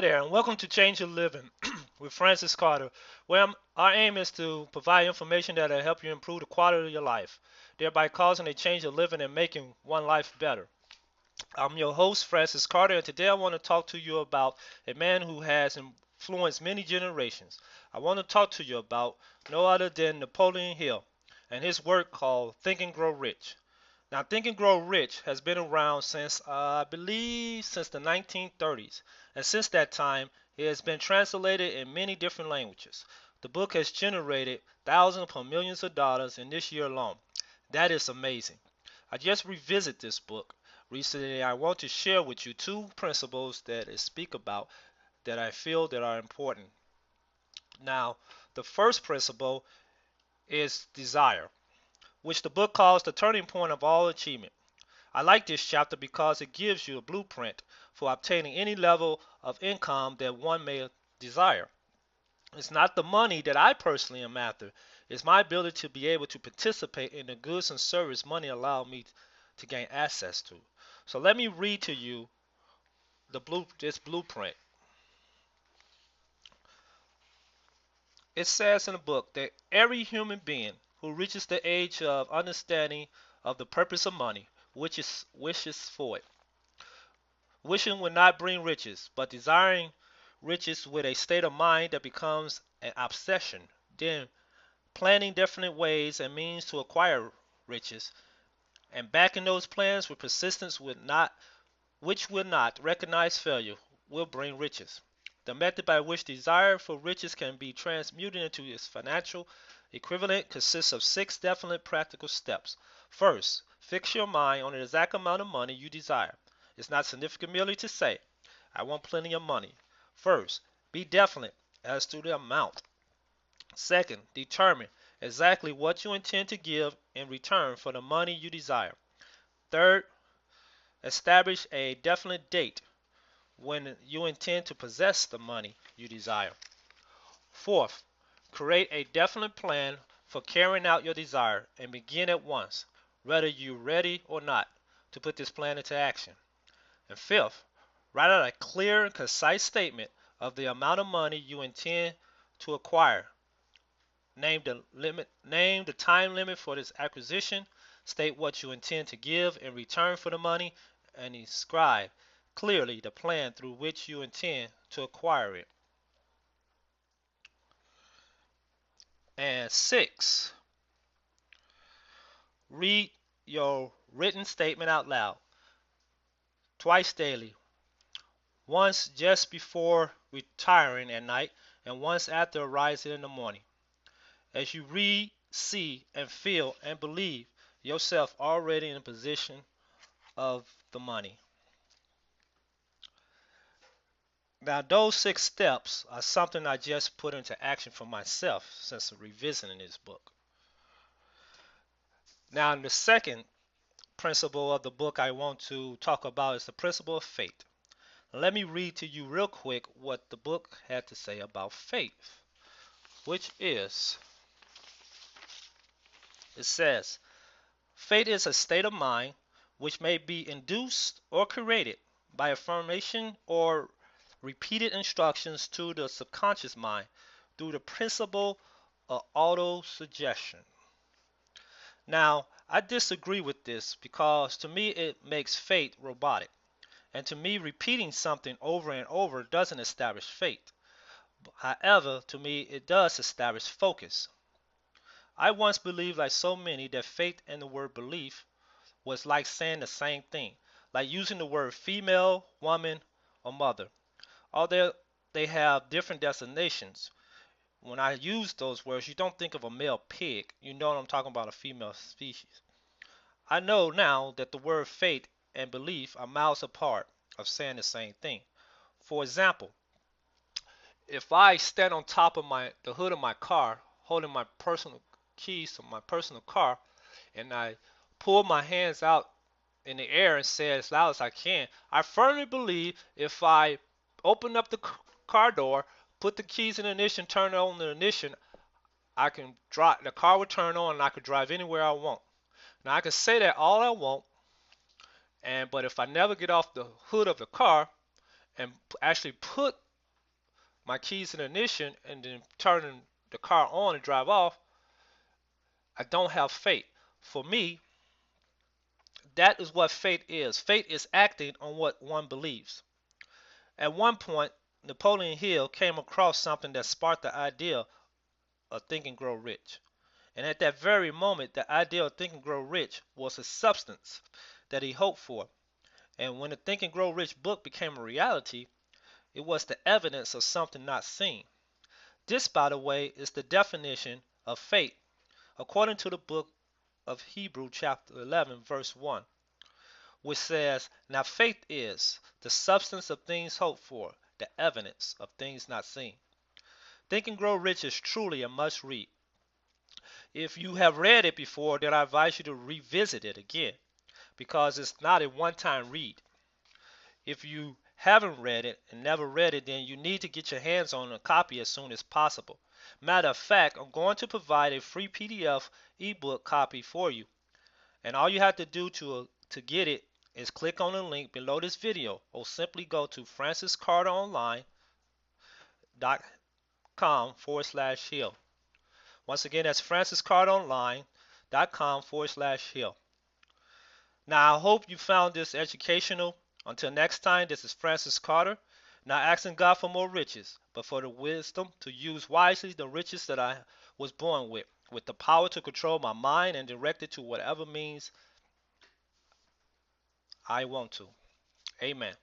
Hi there, and welcome to Change Your Living with Francis Carter, where our aim is to provide information that will help you improve the quality of your life, thereby causing a change of living and making one life better. I'm your host, Francis Carter, and today I want to talk to you about a man who has influenced many generations. I want to talk to you about no other than Napoleon Hill and his work called Think and Grow Rich. Now, Think and Grow Rich has been around since, I believe, since the 1930s. And since that time, it has been translated in many different languages. The book has generated thousands upon millions of dollars in this year alone. That is amazing. I just revisited this book recently. I want to share with you two principles that it speak about that I feel that are important. Now, the first principle is desire, which the book calls the turning point of all achievement. I like this chapter because it gives you a blueprint for obtaining any level of income that one may desire. It's not the money that I personally am after. It's my ability to be able to participate in the goods and service money allow me to gain access to. So let me read to you this blueprint. It says in the book that every human being who reaches the age of understanding of the purpose of money, which is wishes for it. Wishing will not bring riches, but desiring riches with a state of mind that becomes an obsession. Then planning definite ways and means to acquire riches, and backing those plans with persistence which will not recognize failure, will bring riches. The method by which desire for riches can be transmuted into its financial equivalent consists of six definite practical steps. First, fix your mind on the exact amount of money you desire. It's not significant merely to say, I want plenty of money. First, be definite as to the amount. Second, determine exactly what you intend to give in return for the money you desire. Third, establish a definite date when you intend to possess the money you desire. Fourth, create a definite plan for carrying out your desire and begin at once, whether you're ready or not, to put this plan into action. And fifth, write out a clear and concise statement of the amount of money you intend to acquire. Name the time limit for this acquisition, state what you intend to give in return for the money, and describe clearly the plan through which you intend to acquire it. And six, read your written statement out loud twice daily, once just before retiring at night and once after rising in the morning. As you read, see, and feel and believe yourself already in a position of the money. Now, those six steps are something I just put into action for myself since revisiting this book. Now, the second principle of the book I want to talk about is the principle of faith. Let me read to you real quick what the book had to say about faith, which is, it says, faith is a state of mind which may be induced or created by affirmation or repeated instructions to the subconscious mind through the principle of autosuggestion. Now, I disagree with this because to me it makes faith robotic. And to me, repeating something over and over doesn't establish faith. However, to me, it does establish focus. I once believed, like so many, that faith and the word belief was like saying the same thing, like using the word female, woman, or mother. Although they have different destinations, when I use those words, you don't think of a male pig. You know I'm talking about a female species. I know now that the word faith and belief are miles apart of saying the same thing. For example, if I stand on top of the hood of my car, holding my personal keys to my personal car, and I pull my hands out in the air and say as loud as I can, I firmly believe if I open up the car door, put the keys in the ignition, turn on the ignition, I can drive. The car will turn on, and I could drive anywhere I want. Now I can say that all I want, but if I never get off the hood of the car and actually put my keys in the ignition and then turning the car on and drive off, I don't have faith. For me, that is what faith is. Faith is acting on what one believes. At one point, Napoleon Hill came across something that sparked the idea of Think and Grow Rich. And at that very moment, the idea of Think and Grow Rich was a substance that he hoped for. And when the Think and Grow Rich book became a reality, it was the evidence of something not seen. This, by the way, is the definition of faith according to the book of Hebrews, chapter 11, verse 1, which says, now faith is the substance of things hoped for, the evidence of things not seen. Think and Grow Rich is truly a must read. If you have read it before, then I advise you to revisit it again because it's not a one time read. If you haven't read it and never read it, then you need to get your hands on a copy as soon as possible. Matter of fact, I'm going to provide a free PDF ebook copy for you. And all you have to do to get it is click on the link below this video or simply go to franciscarteronline.com/hill. Once again, that's franciscarteronline.com/hill. Now, I hope you found this educational. Until next time, this is Francis Carter, not asking God for more riches, but for the wisdom to use wisely the riches that I was born with the power to control my mind and direct it to whatever means I want to. Amen.